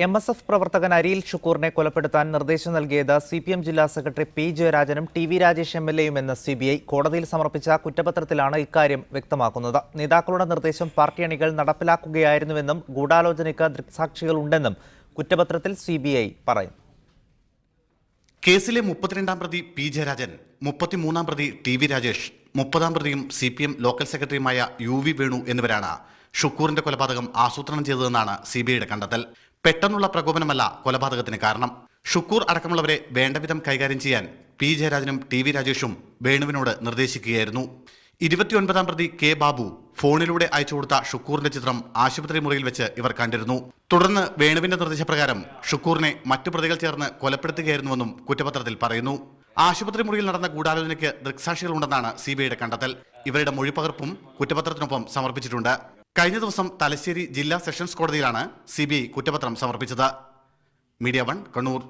MSF പ്രവർത്തകൻ അരിയിൽ ഷുക്കൂറിനെ കൊലപ്പെടുത്താൻ നിർദ്ദേശം നൽകിയത് CPM ജില്ലാ സെക്രട്ടറി പി ജയരാജനും TV രാജേഷ് MLAയുമെന്ന് CBI കോടതിയിൽ സമർപ്പിച്ച കുറ്റപത്രത്തിലാണ് ഇക്കാര്യം വ്യക്തമാക്കുന്നത്. നേതാക്കളുടെ നിർദ്ദേശം പാർട്ടി അണികൾ നടപ്പിലാക്കുകയായിരുന്നുവെന്നും ഗൂഢാലോചനയ്ക്ക് ദൃക്സാക്ഷികളുണ്ടെന്നും കുറ്റപത്രത്തിൽ CBI പറയും. കേസിലെ 32-ാം പ്രതി പി ജയരാജൻ, 33-ാം പ്രതി TV രാജേഷ്, 30-ാം പ്രതിയും CPM ലോക്കൽ സെക്രട്ടറിയുമായ UV വേണു എന്നിവരാണ് ഷുക്കൂറിന്റെ കൊലപാതകം ആസൂത്രണം ചെയ്തതെന്നാണ് CBIയുടെ കണ്ടെത്തൽ. പെട്ടെന്നുള്ള പ്രകോപനമല്ല കൊലപാതകത്തിന് കാരണം. ഷുക്കൂർ അടക്കമുള്ളവരെ വേണ്ടവിധം കൈകാര്യം ചെയ്യാൻ പി ജയരാജനും TV രാജേഷും വേണുവിനോട് നിർദ്ദേശിക്കുകയായിരുന്നു. 29-ാം പ്രതി K ബാബു ഫോണിലൂടെ അയച്ചു കൊടുത്ത ഷുക്കൂറിന്റെ ചിത്രം ആശുപത്രി മുറിയിൽ വെച്ച് ഇവർ കണ്ടിരുന്നു. തുടർന്ന് വേണുവിന്റെ നിർദ്ദേശപ്രകാരം ഷുക്കൂറിനെ മറ്റു പ്രതികൾ ചേർന്ന് കൊലപ്പെടുത്തുകയായിരുന്നുവെന്നും കുറ്റപത്രത്തിൽ പറയുന്നു. ആശുപത്രി മുറിയിൽ നടന്ന ഗൂഢാലോചനയ്ക്ക് ദൃക്സാക്ഷികളുണ്ടെന്നാണ് CBIയുടെ കണ്ടെത്തൽ. ഇവരുടെ മൊഴിപ്പകർപ്പും കുറ്റപത്രത്തിനൊപ്പം സമർപ്പിച്ചിട്ടുണ്ട്. കഴിഞ്ഞ ദിവസം തലശ്ശേരി ജില്ലാ സെഷൻസ് കോടതിയിലാണ് CBI കുറ്റപത്രം സമർപ്പിച്ചത്. മീഡിയ 1 കണ്ണൂർ.